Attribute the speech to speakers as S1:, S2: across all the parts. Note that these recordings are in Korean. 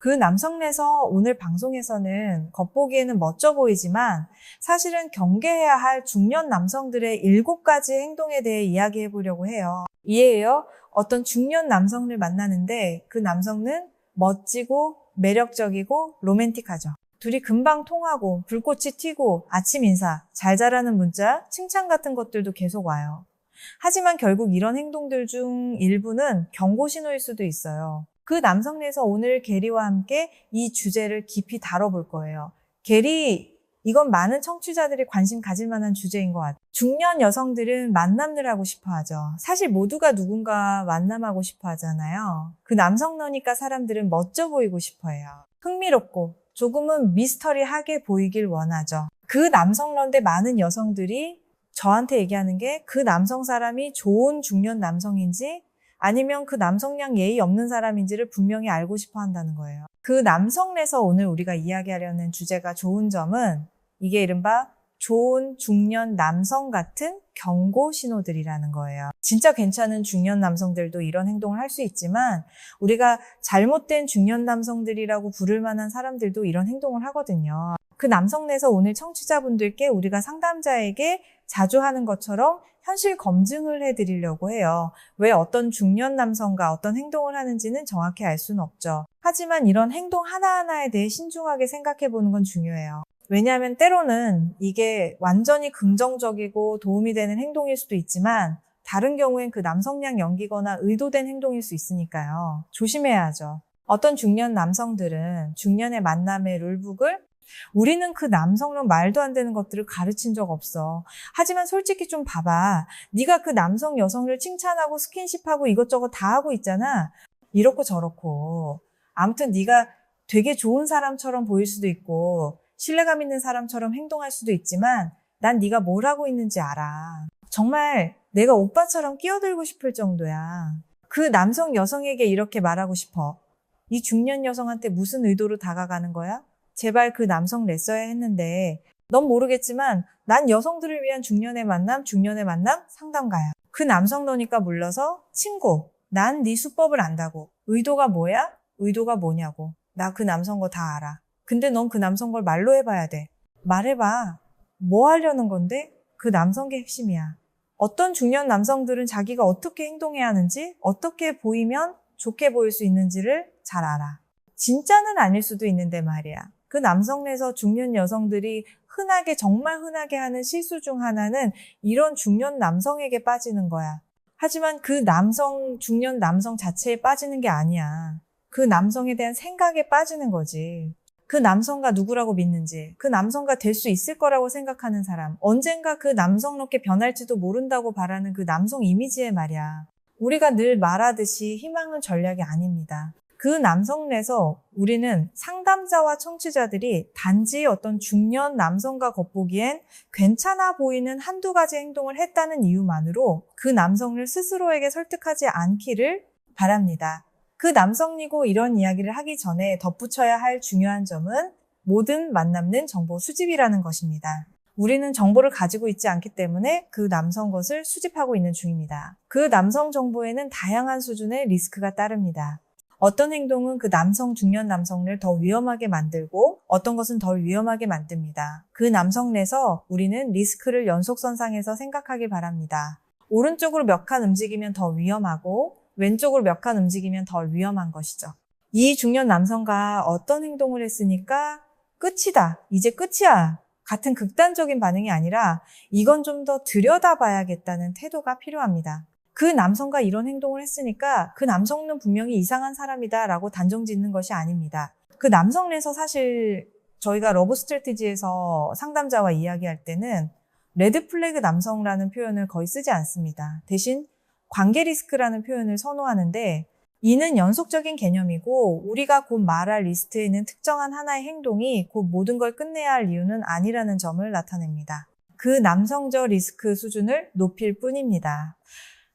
S1: 그 남성래서 오늘 방송에서는 겉보기에는 멋져 보이지만 사실은 경계해야 할 중년 남성들의 7가지 행동에 대해 이야기해 보려고 해요. 이에요. 어떤 중년 남성을 만나는데 그 남성은 멋지고 매력적이고 로맨틱하죠. 둘이 금방 통하고 불꽃이 튀고 아침 인사, 잘 자라는 문자, 칭찬 같은 것들도 계속 와요. 하지만 결국 이런 행동들 중 일부는 경고 신호일 수도 있어요. 그 남성래에서 오늘 게리와 함께 이 주제를 깊이 다뤄볼 거예요. 게리, 이건 많은 청취자들이 관심 가질 만한 주제인 것 같아요. 중년 여성들은 만남을 하고 싶어 하죠. 사실 모두가 누군가 만남하고 싶어 하잖아요. 그 남성러니까 사람들은 멋져 보이고 싶어 해요. 흥미롭고 조금은 미스터리하게 보이길 원하죠. 그 남성러인데 많은 여성들이 저한테 얘기하는 게 그 남성 사람이 좋은 중년 남성인지 아니면 그 남성량 예의 없는 사람인지를 분명히 알고 싶어 한다는 거예요. 그 남성래에서 오늘 우리가 이야기하려는 주제가 좋은 점은 이게 이른바 좋은 중년 남성 같은 경고 신호들이라는 거예요. 진짜 괜찮은 중년 남성들도 이런 행동을 할 수 있지만 우리가 잘못된 중년 남성들이라고 부를 만한 사람들도 이런 행동을 하거든요. 그 남성래에서 오늘 청취자분들께 우리가 상담자에게 자주 하는 것처럼 현실 검증을 해드리려고 해요. 왜 어떤 중년 남성과 어떤 행동을 하는지는 정확히 알 수는 없죠. 하지만 이런 행동 하나하나에 대해 신중하게 생각해보는 건 중요해요. 왜냐하면 때로는 이게 완전히 긍정적이고 도움이 되는 행동일 수도 있지만 다른 경우엔 그 남성량 연기거나 의도된 행동일 수 있으니까요. 조심해야죠. 어떤 중년 남성들은 중년의 만남의 룰북을 우리는 그 남성은 말도 안 되는 것들을 가르친 적 없어. 하지만 솔직히 좀 봐봐. 네가 그 남성 여성을 칭찬하고 스킨십하고 이것저것 다 하고 있잖아. 이렇고 저렇고. 아무튼 네가 되게 좋은 사람처럼 보일 수도 있고 신뢰감 있는 사람처럼 행동할 수도 있지만 난 네가 뭘 하고 있는지 알아. 정말 내가 오빠처럼 끼어들고 싶을 정도야. 그 남성 여성에게 이렇게 말하고 싶어. 이 중년 여성한테 무슨 의도로 다가가는 거야? 제발 그 남성 냈어야 했는데 넌 모르겠지만 난 여성들을 위한 중년의 만남 상담가야. 그 남성 너니까 물러서 친구, 난 네 수법을 안다고. 의도가 뭐야? 의도가 뭐냐고. 나 그 남성 거 다 알아. 근데 넌 그 남성 걸 말로 해봐야 돼. 말해봐. 뭐 하려는 건데? 그 남성의 핵심이야. 어떤 중년 남성들은 자기가 어떻게 행동해야 하는지, 어떻게 보이면 좋게 보일 수 있는지를 잘 알아. 진짜는 아닐 수도 있는데 말이야. 그 남성에서 중년 여성들이 정말 흔하게 하는 실수 중 하나는 이런 중년 남성에게 빠지는 거야. 하지만 그 중년 남성 자체에 빠지는 게 아니야. 그 남성에 대한 생각에 빠지는 거지. 그 남성과 누구라고 믿는지, 그 남성과 될 수 있을 거라고 생각하는 사람, 언젠가 그 남성롭게 변할지도 모른다고 바라는 그 남성 이미지에 말이야. 우리가 늘 말하듯이 희망은 전략이 아닙니다. 그 남성에서 우리는 상담자와 청취자들이 단지 어떤 중년 남성과 겉보기엔 괜찮아 보이는 한두 가지 행동을 했다는 이유만으로 그 남성을 스스로에게 설득하지 않기를 바랍니다. 그 남성이고 이런 이야기를 하기 전에 덧붙여야 할 중요한 점은 모든 만남은 정보 수집이라는 것입니다. 우리는 정보를 가지고 있지 않기 때문에 그 남성 것을 수집하고 있는 중입니다. 그 남성 정보에는 다양한 수준의 리스크가 따릅니다. 어떤 행동은 그 중년 남성을 더 위험하게 만들고 어떤 것은 덜 위험하게 만듭니다. 그 남성 내에서 우리는 리스크를 연속선상에서 생각하길 바랍니다. 오른쪽으로 몇 칸 움직이면 더 위험하고 왼쪽으로 몇 칸 움직이면 덜 위험한 것이죠. 이 중년 남성과 어떤 행동을 했으니까 끝이다. 이제 끝이야. 같은 극단적인 반응이 아니라 이건 좀 더 들여다봐야겠다는 태도가 필요합니다. 그 남성과 이런 행동을 했으니까 그 남성은 분명히 이상한 사람이다 라고 단정 짓는 것이 아닙니다. 그 남성에서 사실 저희가 러브 스트래티지에서 상담자와 이야기할 때는 레드 플래그 남성이라는 표현을 거의 쓰지 않습니다. 대신 관계 리스크라는 표현을 선호하는데 이는 연속적인 개념이고 우리가 곧 말할 리스트에 있는 특정한 하나의 행동이 곧 모든 걸 끝내야 할 이유는 아니라는 점을 나타냅니다. 그 남성적 리스크 수준을 높일 뿐입니다.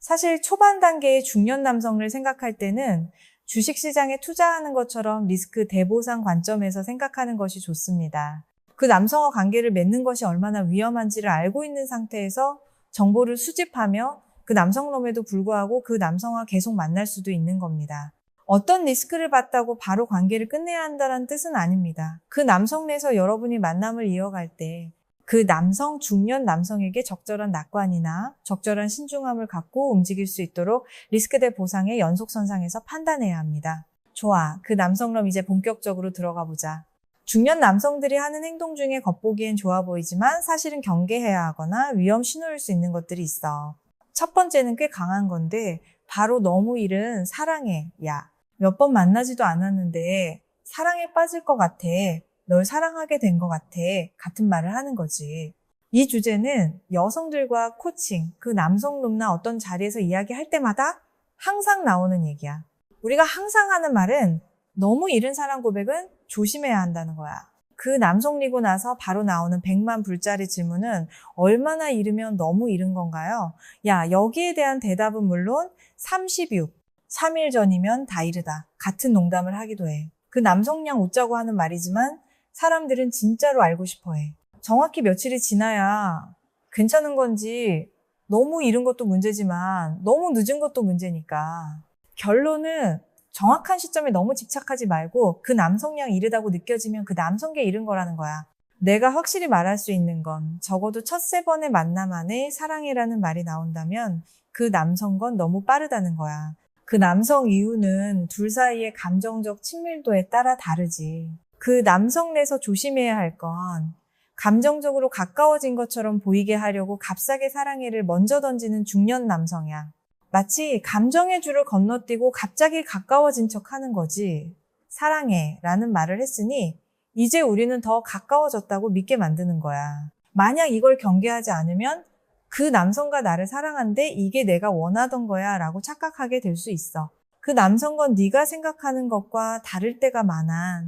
S1: 사실 초반 단계의 중년 남성을 생각할 때는 주식시장에 투자하는 것처럼 리스크 대보상 관점에서 생각하는 것이 좋습니다. 그 남성과 관계를 맺는 것이 얼마나 위험한지를 알고 있는 상태에서 정보를 수집하며 그 남성놈에도 불구하고 그 남성과 계속 만날 수도 있는 겁니다. 어떤 리스크를 봤다고 바로 관계를 끝내야 한다는 뜻은 아닙니다. 그 남성 내에서 여러분이 만남을 이어갈 때 그 남성, 중년 남성에게 적절한 낙관이나 적절한 신중함을 갖고 움직일 수 있도록 리스크대 보상의 연속선상에서 판단해야 합니다. 좋아, 그 남성럼 이제 본격적으로 들어가 보자. 중년 남성들이 하는 행동 중에 겉보기엔 좋아 보이지만 사실은 경계해야 하거나 위험 신호일 수 있는 것들이 있어. 첫 번째는 꽤 강한 건데 바로 너무 이른 사랑해. 야, 몇 번 만나지도 않았는데 사랑에 빠질 것 같아. 널 사랑하게 된 것 같아. 같은 말을 하는 거지. 이 주제는 여성들과 코칭, 그 남성룸나 어떤 자리에서 이야기할 때마다 항상 나오는 얘기야. 우리가 항상 하는 말은 너무 이른 사랑 고백은 조심해야 한다는 거야. 그 남성리고 나서 바로 나오는 100만 불짜리 질문은 얼마나 이르면 너무 이른 건가요? 야, 여기에 대한 대답은 물론 36, 3일 전이면 다 이르다. 같은 농담을 하기도 해. 그 남성량 웃자고 하는 말이지만 사람들은 진짜로 알고 싶어 해. 정확히 며칠이 지나야 괜찮은 건지 너무 이른 것도 문제지만 너무 늦은 것도 문제니까. 결론은 정확한 시점에 너무 집착하지 말고 그 남성량 이르다고 느껴지면 그 남성계 이른 거라는 거야. 내가 확실히 말할 수 있는 건 적어도 첫 세 번의 만남 안에 사랑해라는 말이 나온다면 그 남성건 너무 빠르다는 거야. 그 남성 이유는 둘 사이의 감정적 친밀도에 따라 다르지. 그 남성 내에서 조심해야 할 건 감정적으로 가까워진 것처럼 보이게 하려고 값싸게 사랑해를 먼저 던지는 중년 남성이야. 마치 감정의 줄을 건너뛰고 갑자기 가까워진 척 하는 거지. 사랑해 라는 말을 했으니 이제 우리는 더 가까워졌다고 믿게 만드는 거야. 만약 이걸 경계하지 않으면 그 남성과 나를 사랑한데 이게 내가 원하던 거야 라고 착각하게 될 수 있어. 그 남성건 네가 생각하는 것과 다를 때가 많아.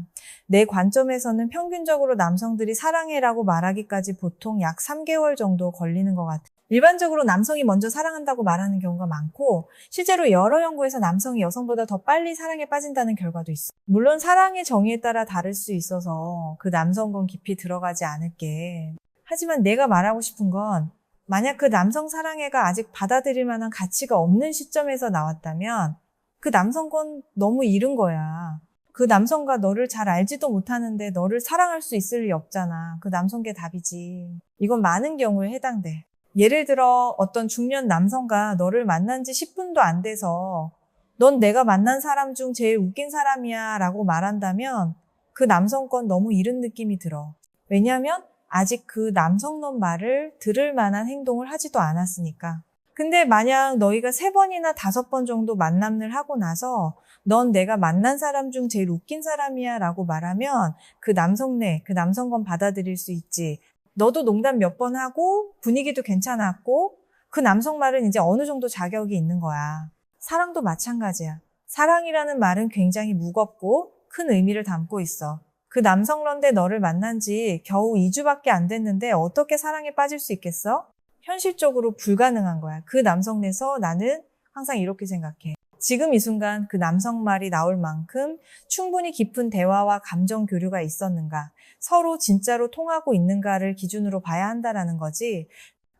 S1: 내 관점에서는 평균적으로 남성들이 사랑해라고 말하기까지 보통 약 3개월 정도 걸리는 것 같아. 일반적으로 남성이 먼저 사랑한다고 말하는 경우가 많고 실제로 여러 연구에서 남성이 여성보다 더 빨리 사랑에 빠진다는 결과도 있어. 물론 사랑의 정의에 따라 다를 수 있어서 그 남성건 깊이 들어가지 않을게. 하지만 내가 말하고 싶은 건 만약 그 남성 사랑해가 아직 받아들일 만한 가치가 없는 시점에서 나왔다면 그 남성건 너무 이른 거야. 그 남성과 너를 잘 알지도 못하는데 너를 사랑할 수 있을 리 없잖아. 그 남성계 답이지. 이건 많은 경우에 해당돼. 예를 들어 어떤 중년 남성과 너를 만난 지 10분도 안 돼서 넌 내가 만난 사람 중 제일 웃긴 사람이야 라고 말한다면 그 남성건 너무 이른 느낌이 들어. 왜냐하면 아직 그 남성놈 말을 들을 만한 행동을 하지도 않았으니까. 근데 만약 너희가 3번이나 5번 정도 만남을 하고 나서 넌 내가 만난 사람 중 제일 웃긴 사람이야 라고 말하면 그 남성네, 그 남성건 받아들일 수 있지. 너도 농담 몇 번 하고 분위기도 괜찮았고 그 남성 말은 이제 어느 정도 자격이 있는 거야. 사랑도 마찬가지야. 사랑이라는 말은 굉장히 무겁고 큰 의미를 담고 있어. 그 남성런데 너를 만난 지 겨우 2주밖에 안 됐는데 어떻게 사랑에 빠질 수 있겠어? 현실적으로 불가능한 거야. 그 남성 내에서 나는 항상 이렇게 생각해. 지금 이 순간 그 남성 말이 나올 만큼 충분히 깊은 대화와 감정 교류가 있었는가, 서로 진짜로 통하고 있는가를 기준으로 봐야 한다라는 거지.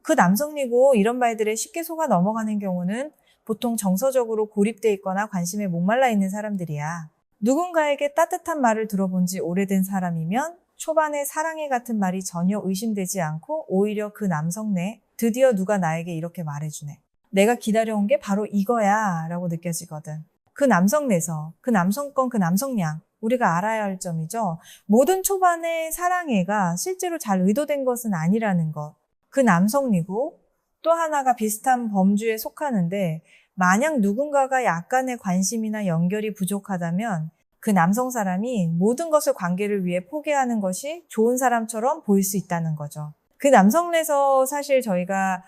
S1: 그 남성이고 이런 말들에 쉽게 속아 넘어가는 경우는 보통 정서적으로 고립돼 있거나 관심에 목말라 있는 사람들이야. 누군가에게 따뜻한 말을 들어본 지 오래된 사람이면 초반에 사랑해 같은 말이 전혀 의심되지 않고 오히려 그 남성 내 드디어 누가 나에게 이렇게 말해주네. 내가 기다려온 게 바로 이거야 라고 느껴지거든. 그 남성 내서, 그 남성건, 그 남성량 우리가 알아야 할 점이죠. 모든 초반의 사랑해가 실제로 잘 의도된 것은 아니라는 것. 그 남성이고 또 하나가 비슷한 범주에 속하는데 만약 누군가가 약간의 관심이나 연결이 부족하다면 그 남성 사람이 모든 것을 관계를 위해 포기하는 것이 좋은 사람처럼 보일 수 있다는 거죠. 그 남성에서 사실 저희가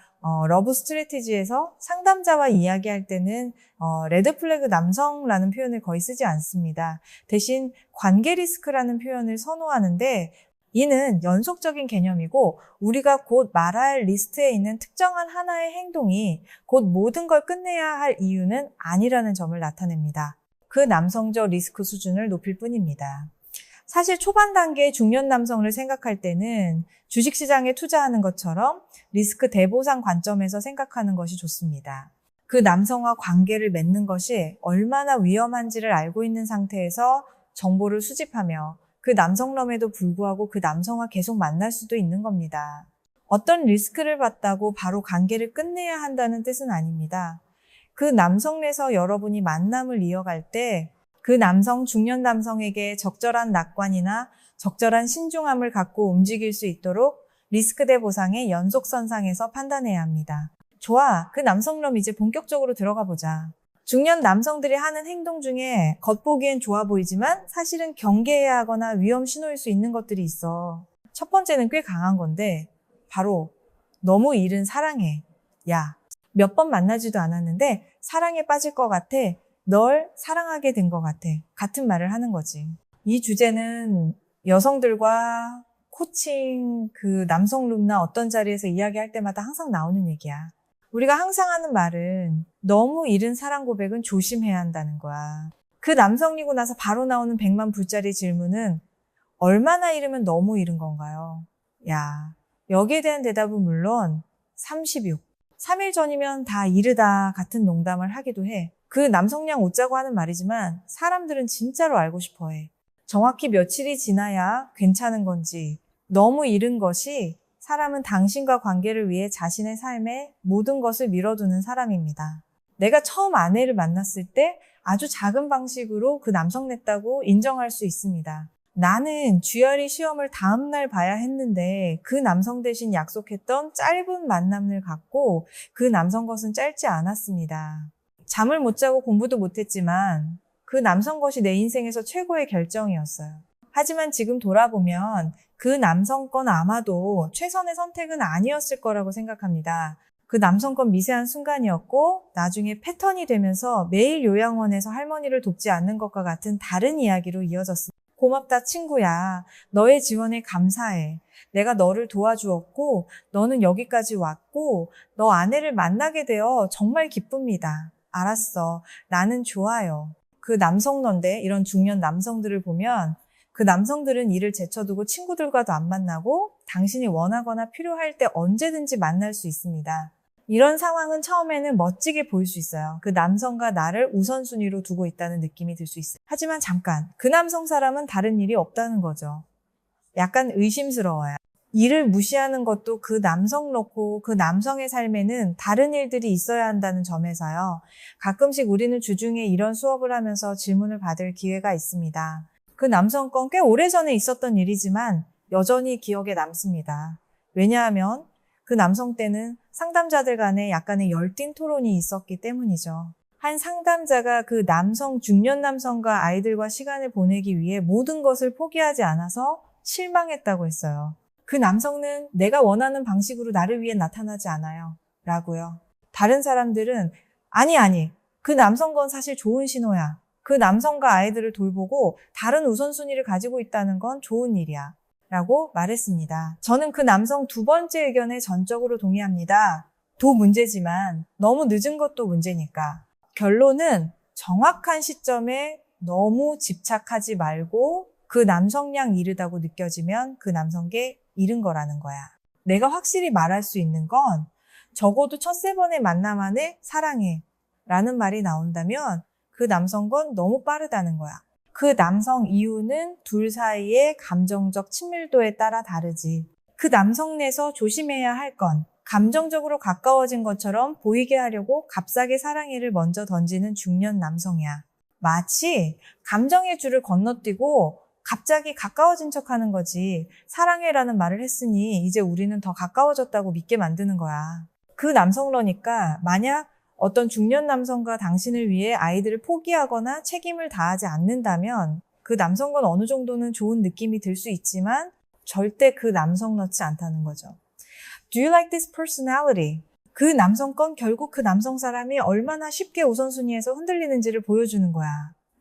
S1: 러브 스트래티지에서 상담자와 이야기할 때는 레드 플래그 남성라는 표현을 거의 쓰지 않습니다. 대신 관계 리스크라는 표현을 선호하는데 이는 연속적인 개념이고 우리가 곧 말할 리스트에 있는 특정한 하나의 행동이 곧 모든 걸 끝내야 할 이유는 아니라는 점을 나타냅니다. 그 남성적 리스크 수준을 높일 뿐입니다. 사실 초반 단계의 중년 남성을 생각할 때는 주식시장에 투자하는 것처럼 리스크 대보상 관점에서 생각하는 것이 좋습니다. 그 남성과 관계를 맺는 것이 얼마나 위험한지를 알고 있는 상태에서 정보를 수집하며 그 남성럼에도 불구하고 그 남성과 계속 만날 수도 있는 겁니다. 어떤 리스크를 봤다고 바로 관계를 끝내야 한다는 뜻은 아닙니다. 그 남성에서 여러분이 만남을 이어갈 때 그 남성, 중년 남성에게 적절한 낙관이나 적절한 신중함을 갖고 움직일 수 있도록 리스크 대 보상의 연속선상에서 판단해야 합니다. 좋아, 그 남성럼 이제 본격적으로 들어가 보자. 중년 남성들이 하는 행동 중에 겉보기엔 좋아 보이지만 사실은 경계해야 하거나 위험 신호일 수 있는 것들이 있어. 첫 번째는 꽤 강한 건데 바로 너무 이른 사랑해. 야, 몇 번 만나지도 않았는데 사랑에 빠질 것 같아. 널 사랑하게 된 것 같아. 같은 말을 하는 거지. 이 주제는 여성들과 코칭, 그 남성 룸나 어떤 자리에서 이야기할 때마다 항상 나오는 얘기야. 우리가 항상 하는 말은 너무 이른 사랑 고백은 조심해야 한다는 거야. 그 남성이고 나서 바로 나오는 100만 불짜리 질문은 얼마나 이르면 너무 이른 건가요? 야, 여기에 대한 대답은 물론 36. 3일 전이면 다 이르다 같은 농담을 하기도 해. 그 남성량 웃자고 하는 말이지만 사람들은 진짜로 알고 싶어 해. 정확히 며칠이 지나야 괜찮은 건지, 너무 이른 것이 사람은 당신과 관계를 위해 자신의 삶에 모든 것을 밀어두는 사람입니다. 내가 처음 아내를 만났을 때 아주 작은 방식으로 그 남성 냈다고 인정할 수 있습니다. 나는 GRE 시험을 다음날 봐야 했는데 그 남성 대신 약속했던 짧은 만남을 갖고 그 남성 것은 짧지 않았습니다. 잠을 못 자고 공부도 못했지만 그 남성 것이 내 인생에서 최고의 결정이었어요. 하지만 지금 돌아보면 그 남성 건 아마도 최선의 선택은 아니었을 거라고 생각합니다. 그 남성 건 미세한 순간이었고 나중에 패턴이 되면서 매일 요양원에서 할머니를 돕지 않는 것과 같은 다른 이야기로 이어졌습니다. 고맙다 친구야. 너의 지원에 감사해. 내가 너를 도와주었고 너는 여기까지 왔고 너 아내를 만나게 되어 정말 기쁩니다. 알았어. 나는 좋아요. 그 남성런데 이런 중년 남성들을 보면 그 남성들은 일을 제쳐두고 친구들과도 안 만나고 당신이 원하거나 필요할 때 언제든지 만날 수 있습니다. 이런 상황은 처음에는 멋지게 보일 수 있어요. 그 남성과 나를 우선순위로 두고 있다는 느낌이 들 수 있어요. 하지만 잠깐, 그 남성 사람은 다른 일이 없다는 거죠. 약간 의심스러워요. 일을 무시하는 것도 그 남성 놓고 그 남성의 삶에는 다른 일들이 있어야 한다는 점에서요. 가끔씩 우리는 주중에 이런 수업을 하면서 질문을 받을 기회가 있습니다. 그 남성 건 꽤 오래전에 있었던 일이지만 여전히 기억에 남습니다. 왜냐하면 그 남성 때는 상담자들 간에 약간의 열띤 토론이 있었기 때문이죠. 한 상담자가 그 남성, 중년 남성과 아이들과 시간을 보내기 위해 모든 것을 포기하지 않아서 실망했다고 했어요. 그 남성은 내가 원하는 방식으로 나를 위해 나타나지 않아요. 라고요. 다른 사람들은 아니, 그 남성 건 사실 좋은 신호야. 그 남성과 아이들을 돌보고 다른 우선순위를 가지고 있다는 건 좋은 일이야. 라고 말했습니다. 저는 그 남성 두 번째 의견에 전적으로 동의합니다. 도 문제지만 너무 늦은 것도 문제니까. 결론은 정확한 시점에 너무 집착하지 말고 그 남성량 이르다고 느껴지면 그 남성께 이른 거라는 거야. 내가 확실히 말할 수 있는 건 적어도 첫 세 번의 만남 안에 사랑해 라는 말이 나온다면 그 남성 건 너무 빠르다는 거야. 그 남성 이유는 둘 사이의 감정적 친밀도에 따라 다르지. 그 남성 내에서 조심해야 할 건 감정적으로 가까워진 것처럼 보이게 하려고 값싸게 사랑해를 먼저 던지는 중년 남성이야. 마치 감정의 줄을 건너뛰고 갑자기 가까워진 척하는 거지. 사랑해라는 말을 했으니 이제 우리는 더 가까워졌다고 믿게 만드는 거야. 그 남성러니까 만약 어떤 중년 남성과 당신을 위해 아이들을 포기하거나 책임을 다하지 않는다면 그 남성건 어느 정도는 좋은 느낌이 들 수 있지만 절대 그 남성렇지 않다는 거죠. Do you like this personality? 그 남성건 결국 그 남성 사람이 얼마나 쉽게 우선순위에서 흔들리는지를 보여주는 거야.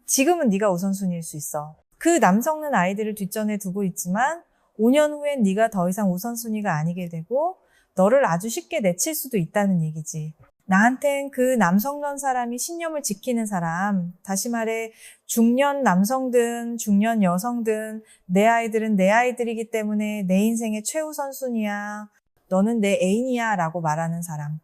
S1: 지금은 네가 우선순위일 수 있어. 그 남성은 아이들을 뒷전에 두고 있지만 5년 후엔 네가 더 이상 우선순위가 아니게 되고 너를 아주 쉽게 내칠 수도 있다는 얘기지. 나한텐 그 남성런 사람이 신념을 지키는 사람, 다시 말해 중년 남성든 중년 여성든 내 아이들은 내 아이들이기 때문에 내 인생의 최우선순위야. 너는 내 애인이야 라고 말하는 사람.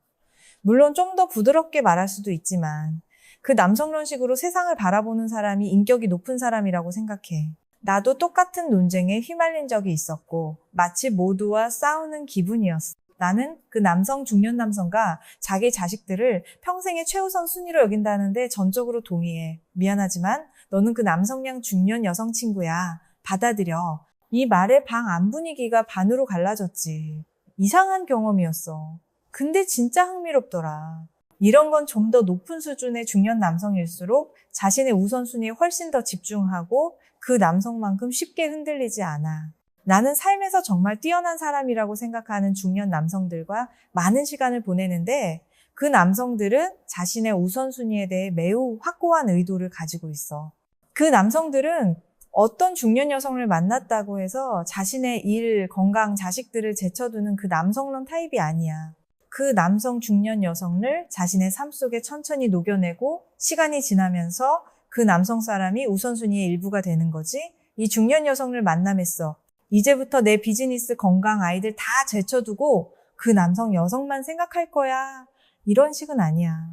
S1: 물론 좀 더 부드럽게 말할 수도 있지만 그 남성론식으로 세상을 바라보는 사람이 인격이 높은 사람이라고 생각해. 나도 똑같은 논쟁에 휘말린 적이 있었고 마치 모두와 싸우는 기분이었어. 나는 그 남성 중년 남성과 자기 자식들을 평생의 최우선 순위로 여긴다는데 전적으로 동의해. 미안하지만 너는 그 남성량 중년 여성 친구야. 받아들여. 이 말에 방 안 분위기가 반으로 갈라졌지. 이상한 경험이었어. 근데 진짜 흥미롭더라. 이런 건 좀 더 높은 수준의 중년 남성일수록 자신의 우선순위에 훨씬 더 집중하고 그 남성만큼 쉽게 흔들리지 않아. 나는 삶에서 정말 뛰어난 사람이라고 생각하는 중년 남성들과 많은 시간을 보내는데 그 남성들은 자신의 우선순위에 대해 매우 확고한 의도를 가지고 있어. 그 남성들은 어떤 중년 여성을 만났다고 해서 자신의 일, 건강, 자식들을 제쳐두는 그 남성론 타입이 아니야. 그 남성 중년 여성을 자신의 삶 속에 천천히 녹여내고 시간이 지나면서 그 남성 사람이 우선순위의 일부가 되는 거지. 이 중년 여성을 만남했어. 이제부터 내 비즈니스, 건강, 아이들 다 제쳐두고 그 남성 여성만 생각할 거야. 이런 식은 아니야.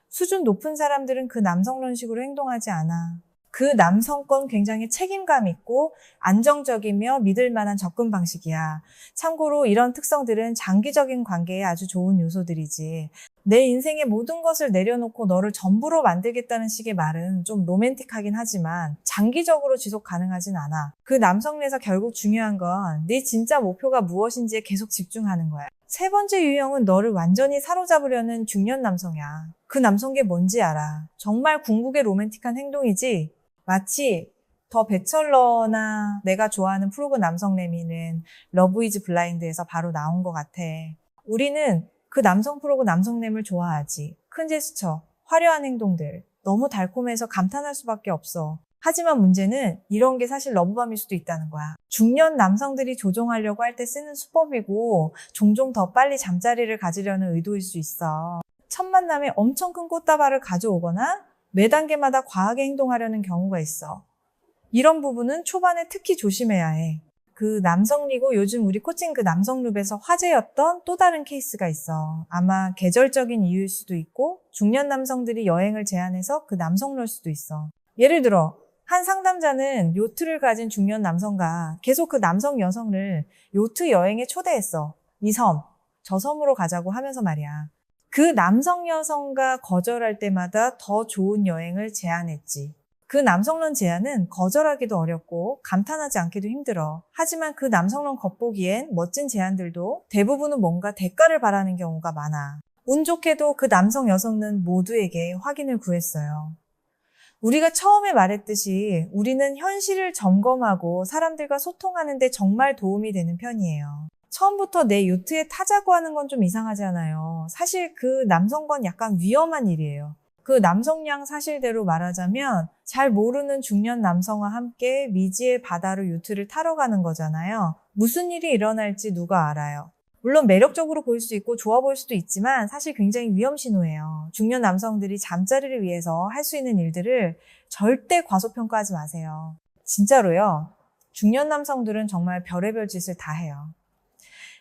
S1: 수준 높은 사람들은 그 남성론식으로 행동하지 않아. 그 남성권 굉장히 책임감 있고 안정적이며 믿을 만한 접근 방식이야. 참고로 이런 특성들은 장기적인 관계에 아주 좋은 요소들이지. 내 인생의 모든 것을 내려놓고 너를 전부로 만들겠다는 식의 말은 좀 로맨틱하긴 하지만 장기적으로 지속 가능하진 않아. 그 남성에서 결국 중요한 건 네 진짜 목표가 무엇인지에 계속 집중하는 거야. 세 번째 유형은 너를 완전히 사로잡으려는 중년 남성이야. 그 남성계 뭔지 알아. 정말 궁극의 로맨틱한 행동이지. 마치 더 배철러나 내가 좋아하는 프로그 남성 레미는 러브 이즈 블라인드에서 바로 나온 것 같아. 우리는 그 남성 프로그 남성램을 좋아하지. 큰 제스처, 화려한 행동들, 너무 달콤해서 감탄할 수밖에 없어. 하지만 문제는 이런 게 사실 러브밤일 수도 있다는 거야. 중년 남성들이 조종하려고 할 때 쓰는 수법이고 종종 더 빨리 잠자리를 가지려는 의도일 수 있어. 첫 만남에 엄청 큰 꽃다발을 가져오거나 매 단계마다 과하게 행동하려는 경우가 있어. 이런 부분은 초반에 특히 조심해야 해. 그 남성리고 요즘 우리 코칭 그 남성룹에서 화제였던 또 다른 케이스가 있어. 아마 계절적인 이유일 수도 있고 중년 남성들이 여행을 제안해서 그 남성로일 수도 있어. 예를 들어 한 상담자는 요트를 가진 중년 남성과 계속 그 남성 여성을 요트 여행에 초대했어. 이 섬, 저 섬으로 가자고 하면서 말이야. 그 남성 여성과 거절할 때마다 더 좋은 여행을 제안했지. 그 남성론 제안은 거절하기도 어렵고 감탄하지 않기도 힘들어. 하지만 그 남성론 겉보기엔 멋진 제안들도 대부분은 뭔가 대가를 바라는 경우가 많아. 운 좋게도 그 남성 여성은 모두에게 확인을 구했어요. 우리가 처음에 말했듯이 우리는 현실을 점검하고 사람들과 소통하는 데 정말 도움이 되는 편이에요. 처음부터 내 요트에 타자고 하는 건 좀 이상하잖아요. 사실 그 남성건 약간 위험한 일이에요. 그 남성량 사실대로 말하자면 잘 모르는 중년 남성과 함께 미지의 바다로 요트를 타러 가는 거잖아요. 무슨 일이 일어날지 누가 알아요. 물론 매력적으로 보일 수 있고 좋아 보일 수도 있지만 사실 굉장히 위험 신호예요. 중년 남성들이 잠자리를 위해서 할 수 있는 일들을 절대 과소평가하지 마세요. 진짜로요. 중년 남성들은 정말 별의별 짓을 다 해요.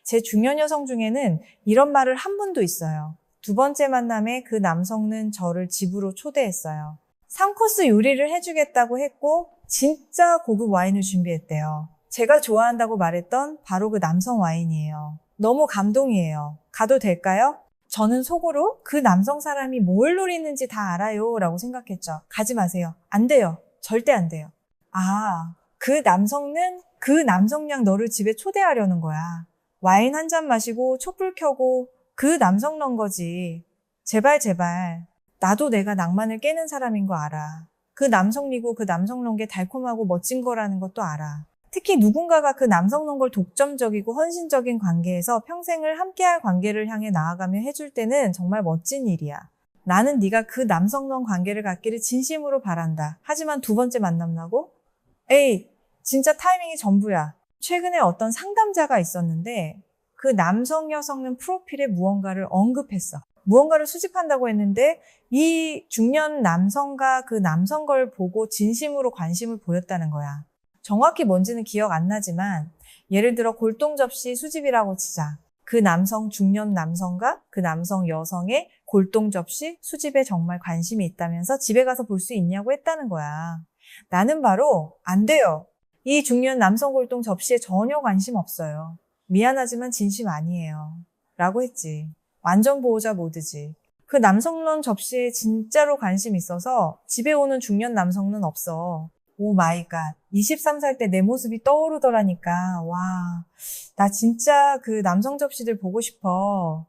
S1: 제 중년 여성 중에는 이런 말을 한 분도 있어요. 두 번째 만남에 그 남성은 저를 집으로 초대했어요. 3코스 요리를 해주겠다고 했고 진짜 고급 와인을 준비했대요. 제가 좋아한다고 말했던 바로 그 남성 와인이에요. 너무 감동이에요. 가도 될까요? 저는 속으로 그 남성 사람이 뭘 노리는지 다 알아요 라고 생각했죠. 가지 마세요. 안 돼요. 절대 안 돼요. 아, 그 남성은 그 남성량 너를 집에 초대하려는 거야. 와인 한 잔 마시고 촛불 켜고 그 남성 넌 거지. 제발 제발. 나도 내가 낭만을 깨는 사람인 거 알아. 그 남성이고 그 남성 넌 게 달콤하고 멋진 거라는 것도 알아. 특히 누군가가 그 남성 넌 걸 독점적이고 헌신적인 관계에서 평생을 함께할 관계를 향해 나아가며 해줄 때는 정말 멋진 일이야. 나는 네가 그 남성 넌 관계를 갖기를 진심으로 바란다. 하지만 두 번째 만남나고? 에이, 진짜 타이밍이 전부야. 최근에 어떤 상담자가 있었는데 그 남성 여성은 프로필에 무언가를 언급했어. 무언가를 수집한다고 했는데 이 중년 남성과 그 남성 걸 보고 진심으로 관심을 보였다는 거야. 정확히 뭔지는 기억 안 나지만 예를 들어 골동 접시 수집이라고 치자. 그 남성 중년 남성과 그 남성 여성의 골동 접시 수집에 정말 관심이 있다면서 집에 가서 볼 수 있냐고 했다는 거야. 나는 바로 안 돼요. 이 중년 남성 골동 접시에 전혀 관심 없어요. 미안하지만 진심 아니에요. 라고 했지. 완전 보호자 모드지. 그 남성론 접시에 진짜로 관심 있어서 집에 오는 중년 남성은 없어. 오 마이 갓. 23살 때 내 모습이 떠오르더라니까. 와, 나 진짜 그 남성 접시들 보고 싶어.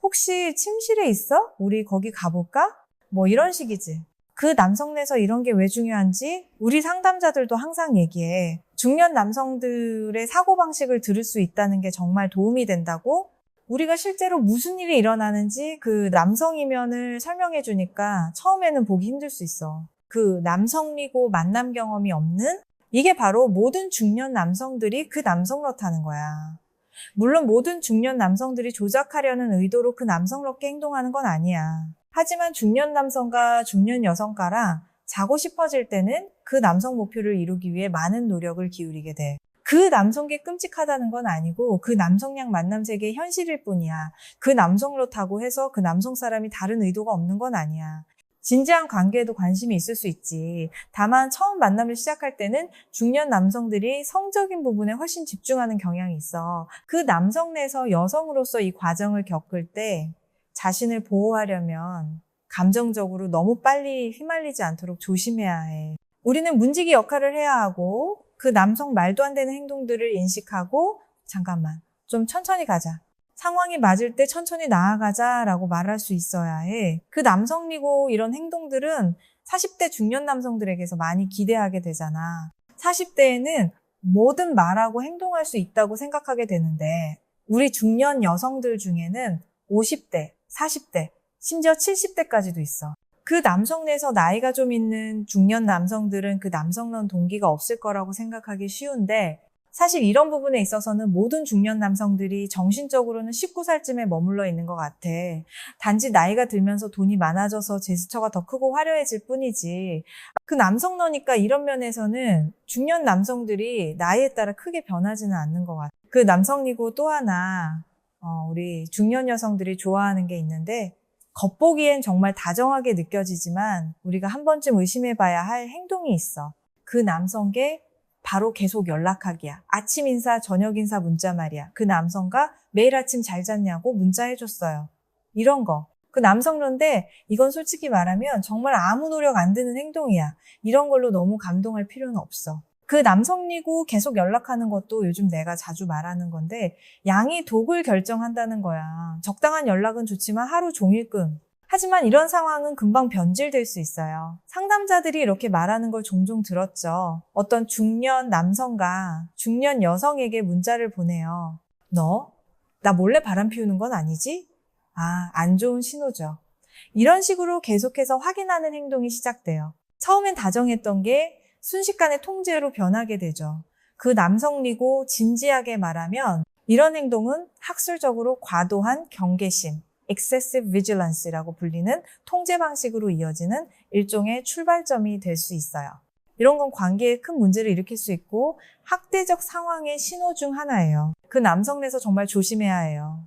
S1: 혹시 침실에 있어? 우리 거기 가볼까? 뭐 이런 식이지. 그 남성내에서 이런 게 왜 중요한지 우리 상담자들도 항상 얘기해. 중년 남성들의 사고방식을 들을 수 있다는 게 정말 도움이 된다고? 우리가 실제로 무슨 일이 일어나는지 그 남성이면을 설명해 주니까 처음에는 보기 힘들 수 있어. 그 남성이고 만남 경험이 없는? 이게 바로 모든 중년 남성들이 그 남성렇다는 거야. 물론 모든 중년 남성들이 조작하려는 의도로 그 남성롭게 행동하는 건 아니야. 하지만 중년 남성과 중년 여성가랑 자고 싶어질 때는 그 남성 목표를 이루기 위해 많은 노력을 기울이게 돼. 그 남성계 끔찍하다는 건 아니고 그 남성량 만남 세계의 현실일 뿐이야. 그 남성렇다고 해서 그 남성 사람이 다른 의도가 없는 건 아니야. 진지한 관계에도 관심이 있을 수 있지. 다만 처음 만남을 시작할 때는 중년 남성들이 성적인 부분에 훨씬 집중하는 경향이 있어. 그 남성 내에서 여성으로서 이 과정을 겪을 때 자신을 보호하려면 감정적으로 너무 빨리 휘말리지 않도록 조심해야 해. 우리는 문지기 역할을 해야 하고 그 남성 말도 안 되는 행동들을 인식하고 잠깐만, 좀 천천히 가자. 상황이 맞을 때 천천히 나아가자라고 말할 수 있어야 해. 그 남성이고 이런 행동들은 40대 중년 남성들에게서 많이 기대하게 되잖아. 40대에는 뭐든 말하고 행동할 수 있다고 생각하게 되는데 우리 중년 여성들 중에는 50대, 40대, 심지어 70대까지도 있어. 그 남성 내에서 나이가 좀 있는 중년 남성들은 그 남성론 동기가 없을 거라고 생각하기 쉬운데 사실 이런 부분에 있어서는 모든 중년 남성들이 정신적으로는 19살쯤에 머물러 있는 것 같아. 단지 나이가 들면서 돈이 많아져서 제스처가 더 크고 화려해질 뿐이지. 그 남성러니까 이런 면에서는 중년 남성들이 나이에 따라 크게 변하지는 않는 것 같아. 그 남성이고 또 하나 우리 중년 여성들이 좋아하는 게 있는데 겉보기엔 정말 다정하게 느껴지지만 우리가 한 번쯤 의심해봐야 할 행동이 있어. 그 남성께 바로 계속 연락하기야. 아침 인사, 저녁 인사 문자 말이야. 그 남성과 매일 아침 잘 잤냐고 문자해줬어요. 이런 거. 그 남성론데 이건 솔직히 말하면 정말 아무 노력 안 드는 행동이야. 이런 걸로 너무 감동할 필요는 없어. 그 남성이고 계속 연락하는 것도 요즘 내가 자주 말하는 건데 양이 독을 결정한다는 거야. 적당한 연락은 좋지만 하루 종일끔. 하지만 이런 상황은 금방 변질될 수 있어요. 상담자들이 이렇게 말하는 걸 종종 들었죠. 어떤 중년 남성과 중년 여성에게 문자를 보내요. 너? 나 몰래 바람 피우는 건 아니지? 아, 안 좋은 신호죠. 이런 식으로 계속해서 확인하는 행동이 시작돼요. 처음엔 다정했던 게 순식간에 통제로 변하게 되죠. 그 남성이고 진지하게 말하면 이런 행동은 학술적으로 과도한 경계심, excessive vigilance라고 불리는 통제 방식으로 이어지는 일종의 출발점이 될 수 있어요. 이런 건 관계에 큰 문제를 일으킬 수 있고 학대적 상황의 신호 중 하나예요. 그 남성 내에서 정말 조심해야 해요.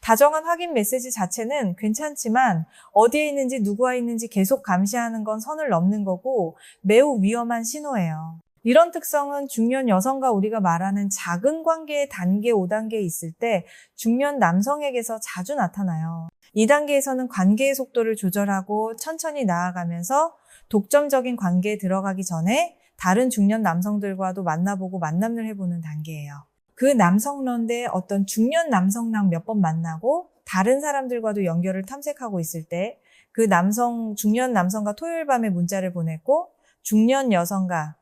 S1: 다정한 확인 메시지 자체는 괜찮지만 어디에 있는지 누구와 있는지 계속 감시하는 건 선을 넘는 거고 매우 위험한 신호예요. 이런 특성은 중년 여성과 우리가 말하는 작은 관계의 단계 5단계에 있을 때 중년 남성에게서 자주 나타나요. 2단계에서는 관계의 속도를 조절하고 천천히 나아가면서 독점적인 관계에 들어가기 전에 다른 중년 남성들과도 만나보고 만남을 해보는 단계예요. 그 남성런데 어떤 중년 남성랑 몇 번 만나고 다른 사람들과도 연결을 탐색하고 있을 때 그 중년 남성과 토요일 밤에 문자를 보냈고 중년 여성과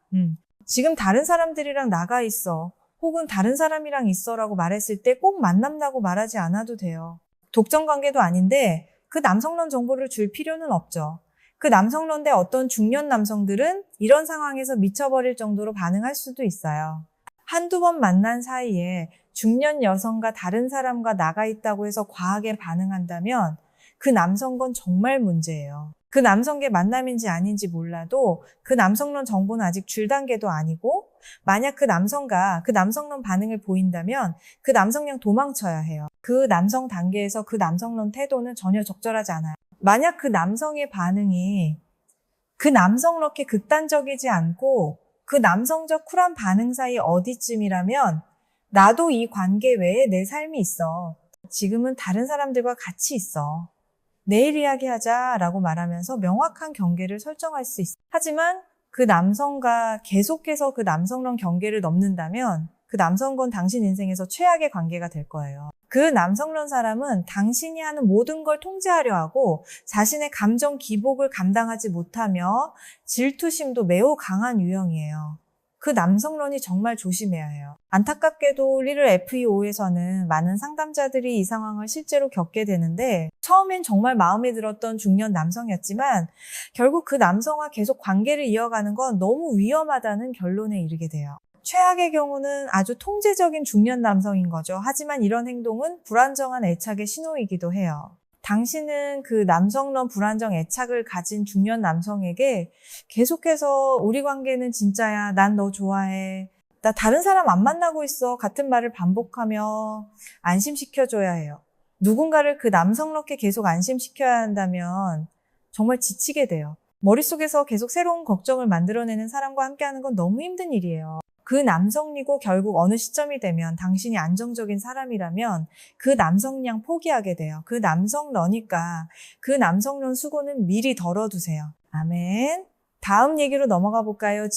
S1: 지금 다른 사람들이랑 나가 있어 혹은 다른 사람이랑 있어라고 말했을 때 꼭 만남라고 말하지 않아도 돼요. 독점 관계도 아닌데 그 남성런 정보를 줄 필요는 없죠. 그 남성런데 어떤 중년 남성들은 이런 상황에서 미쳐버릴 정도로 반응할 수도 있어요. 한두 번 만난 사이에 중년 여성과 다른 사람과 나가 있다고 해서 과하게 반응한다면 그 남성건 정말 문제예요. 그 남성계 만남인지 아닌지 몰라도 그 남성론 정보는 아직 줄 단계도 아니고 만약 그 남성과 그 남성론 반응을 보인다면 그 남성냥 도망쳐야 해요. 그 남성 단계에서 그 남성론 태도는 전혀 적절하지 않아요. 만약 그 남성의 반응이 그 남성렇게 극단적이지 않고 그 남성적 쿨한 반응 사이 어디쯤이라면 나도 이 관계 외에 내 삶이 있어. 지금은 다른 사람들과 같이 있어. 내일 이야기하자라고 말하면서 명확한 경계를 설정할 수 있어요. 하지만 그 남성과 계속해서 그 남성론 경계를 넘는다면 그 남성건 당신 인생에서 최악의 관계가 될 거예요. 그 남성론 사람은 당신이 하는 모든 걸 통제하려 하고 자신의 감정 기복을 감당하지 못하며 질투심도 매우 강한 유형이에요. 그 남성론이 정말 조심해야 해요. 안타깝게도 리를 FEO에서는 많은 상담자들이 이 상황을 실제로 겪게 되는데 처음엔 정말 마음에 들었던 중년 남성이었지만 결국 그 남성과 계속 관계를 이어가는 건 너무 위험하다는 결론에 이르게 돼요. 최악의 경우는 아주 통제적인 중년 남성인 거죠. 하지만 이런 행동은 불안정한 애착의 신호이기도 해요. 당신은 그 남성론 불안정 애착을 가진 중년 남성에게 계속해서 우리 관계는 진짜야. 난 너 좋아해. 나 다른 사람 안 만나고 있어. 같은 말을 반복하며 안심시켜줘야 해요. 누군가를 그 남성롭게 계속 안심시켜야 한다면 정말 지치게 돼요. 머릿속에서 계속 새로운 걱정을 만들어내는 사람과 함께하는 건 너무 힘든 일이에요. 그 남성이고 결국 어느 시점이 되면 당신이 안정적인 사람이라면 그 남성량 포기하게 돼요. 그 남성러니까 그 남성론 수고는 미리 덜어두세요. 아멘. 다음 얘기로 넘어가 볼까요?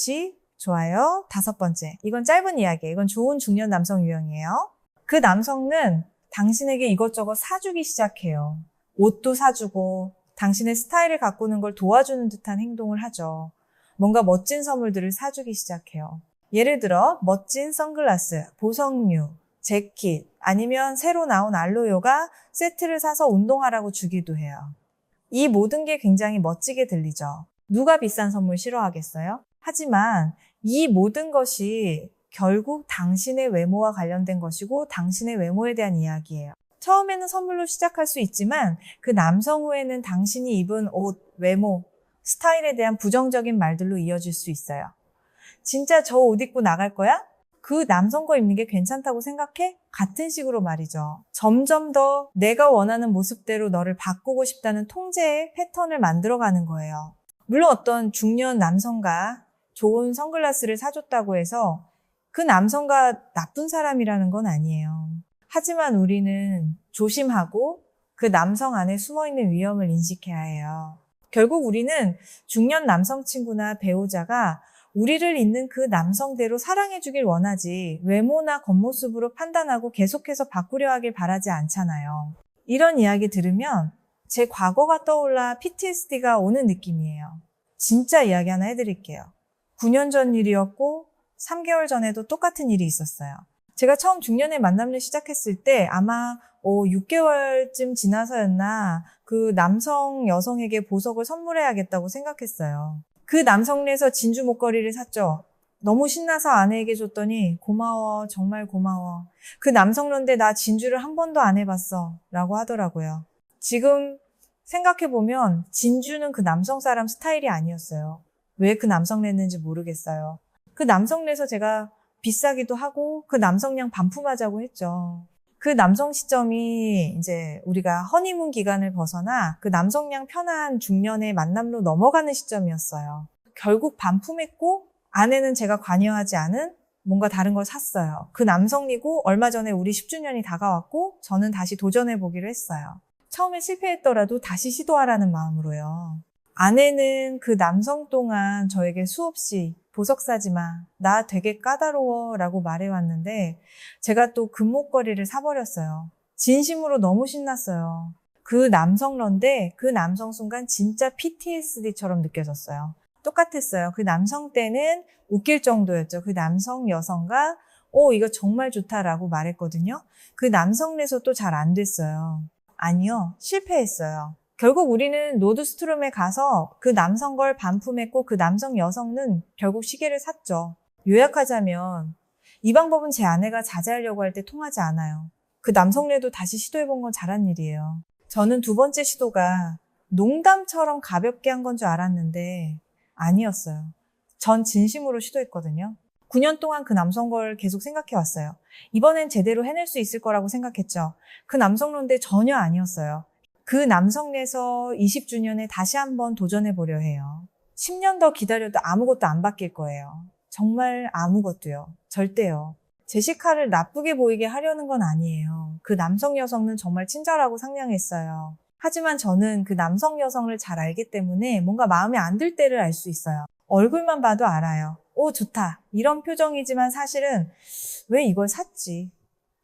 S1: 좋아요. 5번째. 이건 짧은 이야기예요. 이건 좋은 중년 남성 유형이에요. 그 남성은 당신에게 이것저것 사주기 시작해요. 옷도 사주고 당신의 스타일을 가꾸는 걸 도와주는 듯한 행동을 하죠. 뭔가 멋진 선물들을 사주기 시작해요. 예를 들어 멋진 선글라스, 보석류, 재킷 아니면 새로 나온 알로요가 세트를 사서 운동하라고 주기도 해요. 이 모든 게 굉장히 멋지게 들리죠. 누가 비싼 선물 싫어하겠어요? 하지만 이 모든 것이 결국 당신의 외모와 관련된 것이고 당신의 외모에 대한 이야기예요. 처음에는 선물로 시작할 수 있지만 그 남성 후에는 당신이 입은 옷, 외모, 스타일에 대한 부정적인 말들로 이어질 수 있어요. 진짜 저 옷 입고 나갈 거야? 그 남성 거 입는 게 괜찮다고 생각해? 같은 식으로 말이죠. 점점 더 내가 원하는 모습대로 너를 바꾸고 싶다는 통제의 패턴을 만들어가는 거예요. 물론 어떤 중년 남성과 좋은 선글라스를 사줬다고 해서 그 남성과 나쁜 사람이라는 건 아니에요. 하지만 우리는 조심하고 그 남성 안에 숨어있는 위험을 인식해야 해요. 결국 우리는 중년 남성 친구나 배우자가 우리를 있는 그 남성대로 사랑해주길 원하지 외모나 겉모습으로 판단하고 계속해서 바꾸려 하길 바라지 않잖아요. 이런 이야기 들으면 제 과거가 떠올라 PTSD가 오는 느낌이에요. 진짜 이야기 하나 해드릴게요. 9년 전 일이었고 3개월 전에도 똑같은 일이 있었어요. 제가 처음 중년의 만남을 시작했을 때 아마 6개월쯤 지나서였나 그 남성 여성에게 보석을 선물해야겠다고 생각했어요. 그 남성네에서 진주 목걸이를 샀죠. 너무 신나서 아내에게 줬더니 고마워, 정말 고마워. 그 남성론데 나 진주를 한 번도 안 해봤어 라고 하더라고요. 지금 생각해보면 진주는 그 남성 사람 스타일이 아니었어요. 왜 그 남성 냈는지 모르겠어요. 그 남성 내서 제가 비싸기도 하고 그 남성량 반품하자고 했죠. 그 남성 시점이 이제 우리가 허니문 기간을 벗어나 그 남성량 편한 중년의 만남로 넘어가는 시점이었어요. 결국 반품했고 아내는 제가 관여하지 않은 뭔가 다른 걸 샀어요. 그 남성이고 얼마 전에 우리 10주년이 다가왔고 저는 다시 도전해보기로 했어요. 처음에 실패했더라도 다시 시도하라는 마음으로요. 아내는 그 남성 동안 저에게 수없이 보석 사지 마. 나 되게 까다로워 라고 말해왔는데 제가 또 금목걸이를 사버렸어요. 진심으로 너무 신났어요. 그 남성런데 그 남성 순간 진짜 PTSD처럼 느껴졌어요. 똑같았어요. 그 남성 때는 웃길 정도였죠. 그 남성 여성과 이거 정말 좋다라고 말했거든요. 그 남성에서 또 잘 안 됐어요. 아니요. 실패했어요. 결국 우리는 노드스트롬에 가서 그 남성 걸 반품했고 그 남성 여성은 결국 시계를 샀죠. 요약하자면 이 방법은 제 아내가 자제하려고 할 때 통하지 않아요. 그 남성네도 다시 시도해본 건 잘한 일이에요. 저는 두 번째 시도가 농담처럼 가볍게 한 건 줄 알았는데 아니었어요. 전 진심으로 시도했거든요. 9년 동안 그 남성 걸 계속 생각해왔어요. 이번엔 제대로 해낼 수 있을 거라고 생각했죠. 그 남성론데 전혀 아니었어요. 그 남성에서 20주년에 다시 한번 도전해보려 해요. 10년 더 기다려도 아무것도 안 바뀔 거예요. 정말 아무것도요. 절대요. 제시카를 나쁘게 보이게 하려는 건 아니에요. 그 남성 여성은 정말 친절하고 상냥했어요. 하지만 저는 그 남성 여성을 잘 알기 때문에 뭔가 마음에 안 들 때를 알 수 있어요. 얼굴만 봐도 알아요. 오, 좋다. 이런 표정이지만 사실은 왜 이걸 샀지?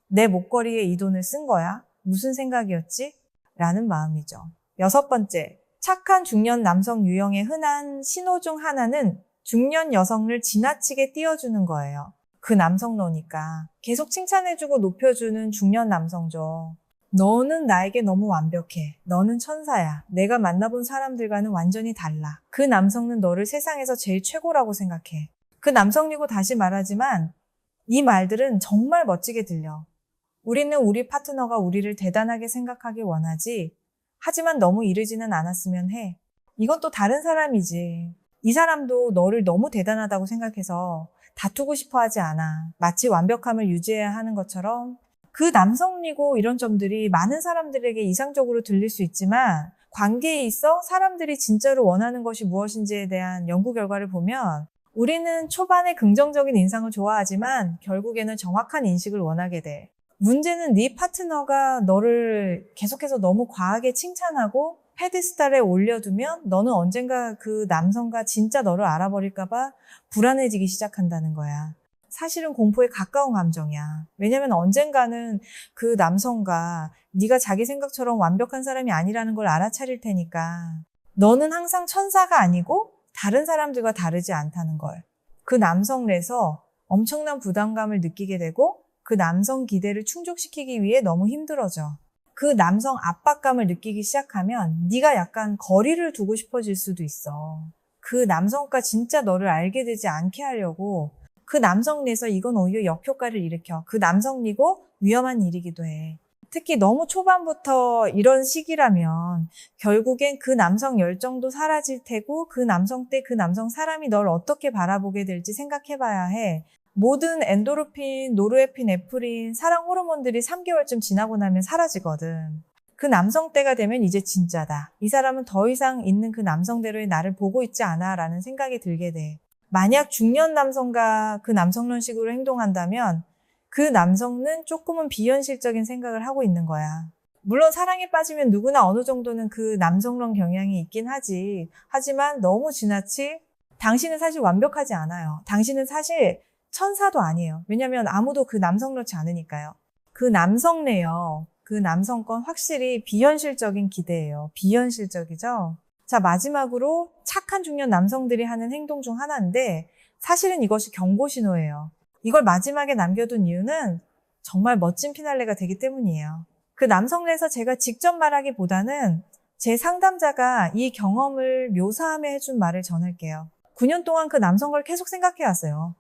S1: 내 목걸이에 이 돈을 쓴 거야? 무슨 생각이었지? 라는 마음이죠. 6번째, 착한 중년 남성 유형의 흔한 신호 중 하나는 중년 여성을 지나치게 띄워주는 거예요. 그 남성러니까 계속 칭찬해주고 높여주는 중년 남성죠. 너는 나에게 너무 완벽해. 너는 천사야. 내가 만나본 사람들과는 완전히 달라. 그 남성은 너를 세상에서 제일 최고라고 생각해. 그 남성이고 다시 말하지만 이 말들은 정말 멋지게 들려. 우리는 우리 파트너가 우리를 대단하게 생각하길 원하지. 하지만 너무 이르지는 않았으면 해. 이건 또 다른 사람이지. 이 사람도 너를 너무 대단하다고 생각해서 다투고 싶어 하지 않아. 마치 완벽함을 유지해야 하는 것처럼 그 남성이고 이런 점들이 많은 사람들에게 이상적으로 들릴 수 있지만 관계에 있어 사람들이 진짜로 원하는 것이 무엇인지에 대한 연구 결과를 보면 우리는 초반에 긍정적인 인상을 좋아하지만 결국에는 정확한 인식을 원하게 돼. 문제는 네 파트너가 너를 계속해서 너무 과하게 칭찬하고 페드스탈에 올려두면 너는 언젠가 그 남성과 진짜 너를 알아버릴까 봐 불안해지기 시작한다는 거야. 사실은 공포에 가까운 감정이야. 왜냐면 언젠가는 그 남성과 네가 자기 생각처럼 완벽한 사람이 아니라는 걸 알아차릴 테니까 너는 항상 천사가 아니고 다른 사람들과 다르지 않다는 걸. 그 남성 내에서 엄청난 부담감을 느끼게 되고 그 남성 기대를 충족시키기 위해 너무 힘들어져. 그 남성 압박감을 느끼기 시작하면 네가 약간 거리를 두고 싶어질 수도 있어. 그 남성과 진짜 너를 알게 되지 않게 하려고 그 남성 내에서 이건 오히려 역효과를 일으켜. 그 남성이고 위험한 일이기도 해. 특히 너무 초반부터 이런 시기라면 결국엔 그 남성 열정도 사라질 테고 그 남성 때 그 남성 사람이 널 어떻게 바라보게 될지 생각해봐야 해. 모든 엔도르핀, 노르에피네프린, 사랑 호르몬들이 3개월쯤 지나고 나면 사라지거든. 그 남성 때가 되면 이제 진짜다. 이 사람은 더 이상 있는 그 남성대로의 나를 보고 있지 않아 라는 생각이 들게 돼. 만약 중년 남성과 그 남성론식으로 행동한다면 그 남성은 조금은 비현실적인 생각을 하고 있는 거야. 물론 사랑에 빠지면 누구나 어느 정도는 그 남성론 경향이 있긴 하지. 하지만 너무 지나치 당신은 사실 완벽하지 않아요. 당신은 사실 천사도 아니에요. 왜냐하면 아무도 그 남성렇지 않으니까요. 그 남성네요. 그 남성건 확실히 비현실적인 기대예요. 비현실적이죠. 자, 마지막으로 착한 중년 남성들이 하는 행동 중 하나인데 사실은 이것이 경고 신호예요. 이걸 마지막에 남겨둔 이유는 정말 멋진 피날레가 되기 때문이에요. 그 남성에서 제가 직접 말하기보다는 제 상담자가 이 경험을 묘사하며 해준 말을 전할게요. 9년 동안 그 남성 걸 계속 생각해왔어요.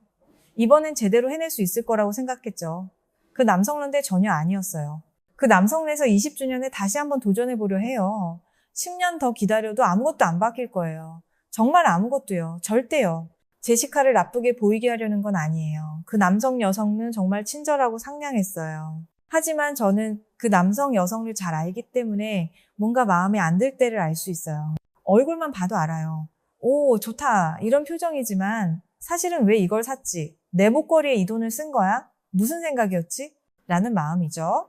S1: 이번엔 제대로 해낼 수 있을 거라고 생각했죠. 그 남성론데 전혀 아니었어요. 그 남성에서 20주년에 다시 한번 도전해보려 해요. 10년 더 기다려도 아무것도 안 바뀔 거예요. 정말 아무것도요. 절대요. 제시카를 나쁘게 보이게 하려는 건 아니에요. 그 남성 여성은 정말 친절하고 상냥했어요. 하지만 저는 그 남성 여성을 잘 알기 때문에 뭔가 마음에 안 들 때를 알 수 있어요. 얼굴만 봐도 알아요. 오, 좋다. 이런 표정이지만 사실은 왜 이걸 샀지? 내 목걸이에 이 돈을 쓴 거야? 무슨 생각이었지? 라는 마음이죠.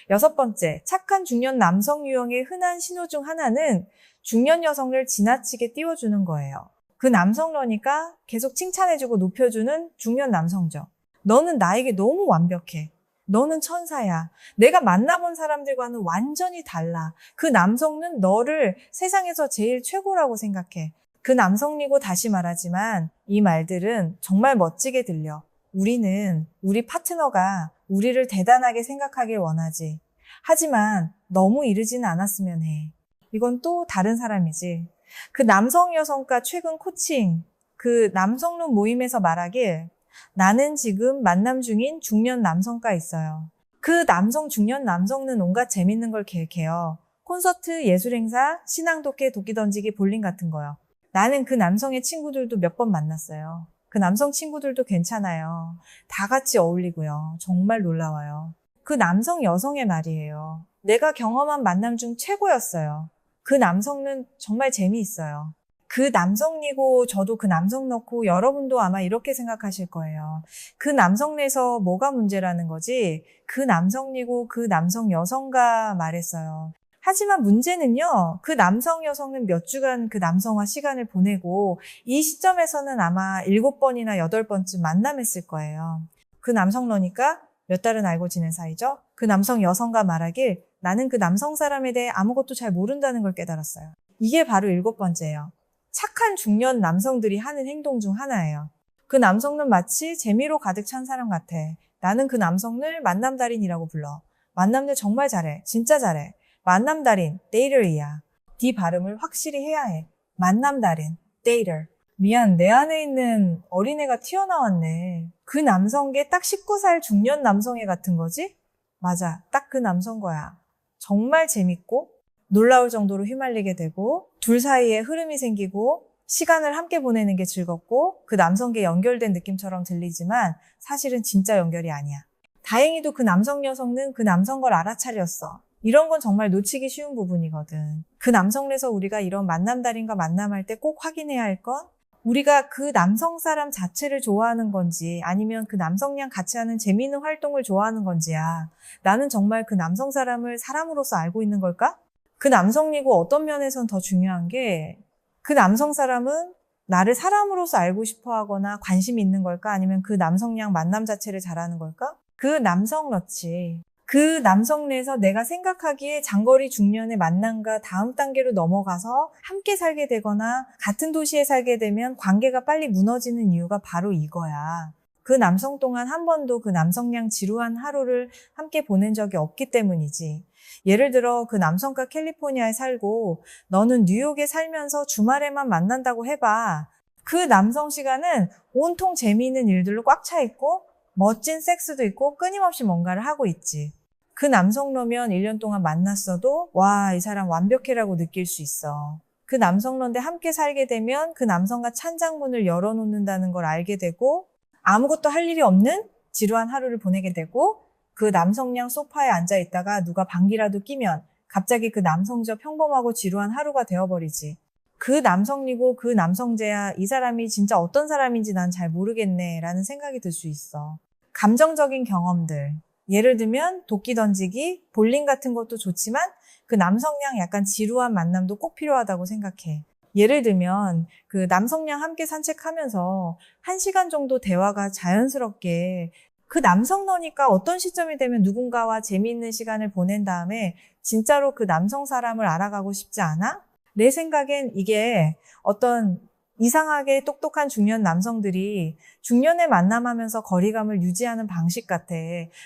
S1: 6번째, 착한 중년 남성 유형의 흔한 신호 중 하나는 중년 여성을 지나치게 띄워주는 거예요. 그 남성러니까 계속 칭찬해주고 높여주는 중년 남성죠. 너는 나에게 너무 완벽해. 너는 천사야. 내가 만나본 사람들과는 완전히 달라. 그 남성은 너를 세상에서 제일 최고라고 생각해. 그 남성이고 다시 말하지만 이 말들은 정말 멋지게 들려. 우리는 우리 파트너가 우리를 대단하게 생각하길 원하지. 하지만 너무 이르지는 않았으면 해. 이건 또 다른 사람이지. 그 남성 여성과 최근 코칭, 그 남성론 모임에서 말하길 나는 지금 만남 중인 중년 남성과 있어요. 그 남성 중년 남성은 온갖 재밌는 걸 계획해요. 콘서트, 예술행사, 신앙독해, 도끼 던지기, 볼링 같은 거요. 나는 그 남성의 친구들도 몇 번 만났어요. 그 남성 친구들도 괜찮아요. 다 같이 어울리고요. 정말 놀라워요. 그 남성 여성의 말이에요. 내가 경험한 만남 중 최고였어요. 그 남성은 정말 재미있어요. 그 남성이고 저도 그 남성 넣고 여러분도 아마 이렇게 생각하실 거예요. 그 남성 내서 뭐가 문제라는 거지? 그 남성이고 그 남성 여성가 말했어요. 하지만 문제는요, 그 남성 여성은 몇 주간 그 남성과 시간을 보내고 이 시점에서는 아마 7번이나 8번쯤 만남했을 거예요. 그 남성 너니까 몇 달은 알고 지낸 사이죠? 그 남성 여성과 말하길 나는 그 남성 사람에 대해 아무것도 잘 모른다는 걸 깨달았어요. 이게 바로 7번째예요. 착한 중년 남성들이 하는 행동 중 하나예요. 그 남성은 마치 재미로 가득 찬 사람 같아. 나는 그 남성을 만남달인이라고 불러. 만남들 정말 잘해. 진짜 잘해. 만남달인, dater이야. 네 발음을 확실히 해야 해. 만남달인, dater. 미안, 내 안에 있는 어린애가 튀어나왔네. 그 남성계 딱 19살 중년 남성애 같은 거지? 맞아, 딱 그 남성 거야. 정말 재밌고 놀라울 정도로 휘말리게 되고 둘 사이에 흐름이 생기고 시간을 함께 보내는 게 즐겁고 그 남성계 연결된 느낌처럼 들리지만 사실은 진짜 연결이 아니야. 다행히도 그 남성 여성은 그 남성 걸 알아차렸어. 이런 건 정말 놓치기 쉬운 부분이거든. 그 남성에서 우리가 이런 만남달인과 만남할 때 꼭 확인해야 할 건 우리가 그 남성 사람 자체를 좋아하는 건지 아니면 그 남성이랑 같이 하는 재미있는 활동을 좋아하는 건지야. 나는 정말 그 남성 사람을 사람으로서 알고 있는 걸까? 그 남성이고 어떤 면에선 더 중요한 게 그 남성 사람은 나를 사람으로서 알고 싶어 하거나 관심이 있는 걸까? 아니면 그 남성이랑 만남 자체를 잘하는 걸까? 그 남성렇지. 그 남성 내에서 내가 생각하기에 장거리 중년의 만남과 다음 단계로 넘어가서 함께 살게 되거나 같은 도시에 살게 되면 관계가 빨리 무너지는 이유가 바로 이거야. 그 남성 동안 한 번도 그 남성이랑 지루한 하루를 함께 보낸 적이 없기 때문이지. 예를 들어 그 남성과 캘리포니아에 살고 너는 뉴욕에 살면서 주말에만 만난다고 해봐. 그 남성 시간은 온통 재미있는 일들로 꽉 차 있고 멋진 섹스도 있고 끊임없이 뭔가를 하고 있지. 그 남성러면 1년 동안 만났어도 와, 이 사람 완벽해라고 느낄 수 있어. 그 남성러인데 함께 살게 되면 그 남성과 찬장문을 열어놓는다는 걸 알게 되고 아무것도 할 일이 없는 지루한 하루를 보내게 되고 그 남성냥 소파에 앉아 있다가 누가 방귀라도 끼면 갑자기 그 남성저 평범하고 지루한 하루가 되어버리지. 그 남성이고 그 남성제야 이 사람이 진짜 어떤 사람인지 난 잘 모르겠네 라는 생각이 들 수 있어. 감정적인 경험들. 예를 들면 도끼 던지기, 볼링 같은 것도 좋지만 그 남성량 약간 지루한 만남도 꼭 필요하다고 생각해. 예를 들면 그 남성량 함께 산책하면서 1시간 정도 대화가 자연스럽게 그 남성 너니까 어떤 시점이 되면 누군가와 재미있는 시간을 보낸 다음에 진짜로 그 남성 사람을 알아가고 싶지 않아? 내 생각엔 이게 어떤 이상하게 똑똑한 중년 남성들이 중년에 만남하면서 거리감을 유지하는 방식 같아.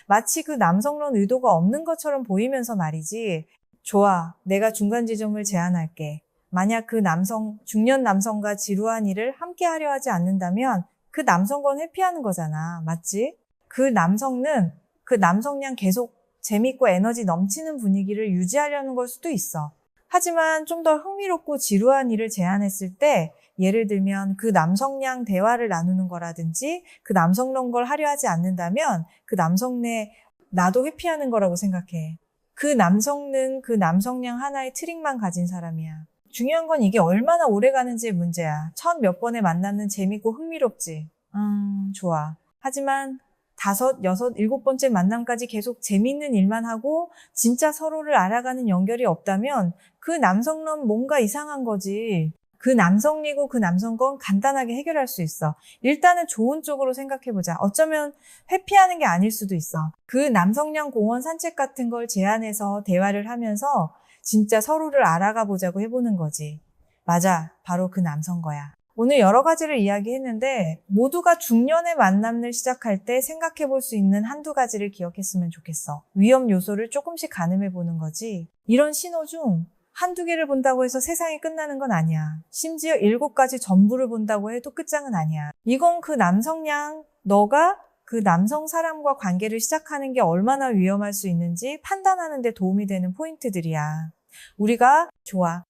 S1: 마치 그 남성론 의도가 없는 것처럼 보이면서 말이지. 좋아, 내가 중간 지점을 제안할게. 만약 그 중년 남성과 지루한 일을 함께 하려 하지 않는다면 그 남성건 회피하는 거잖아. 맞지? 그 남성은 그 남성냥 계속 재밌고 에너지 넘치는 분위기를 유지하려는 걸 수도 있어. 하지만 좀 더 흥미롭고 지루한 일을 제안했을 때 예를 들면 그 남성냥 대화를 나누는 거라든지 그 남성런 걸 하려 하지 않는다면 그 남성네 나도 회피하는 거라고 생각해. 그 남성은 그 남성냥 하나의 트릭만 가진 사람이야. 중요한 건 이게 얼마나 오래 가는지의 문제야. 첫 몇 번에 만나는 재밌고 흥미롭지. 좋아. 하지만 5, 6, 7번째 만남까지 계속 재밌는 일만 하고 진짜 서로를 알아가는 연결이 없다면 그 남성론 뭔가 이상한 거지. 그 남성이고 그 남성건 간단하게 해결할 수 있어. 일단은 좋은 쪽으로 생각해보자. 어쩌면 회피하는 게 아닐 수도 있어. 그 남성량 공원 산책 같은 걸 제안해서 대화를 하면서 진짜 서로를 알아가 보자고 해보는 거지. 맞아, 바로 그 남성 거야. 오늘 여러 가지를 이야기했는데 모두가 중년의 만남을 시작할 때 생각해 볼 수 있는 한두 가지를 기억했으면 좋겠어. 위험 요소를 조금씩 가늠해 보는 거지. 이런 신호 중 한두 개를 본다고 해서 세상이 끝나는 건 아니야. 심지어 7가지 전부를 본다고 해도 끝장은 아니야. 이건 그 남성량, 너가 그 남성 사람과 관계를 시작하는 게 얼마나 위험할 수 있는지 판단하는 데 도움이 되는 포인트들이야. 우리가 좋아.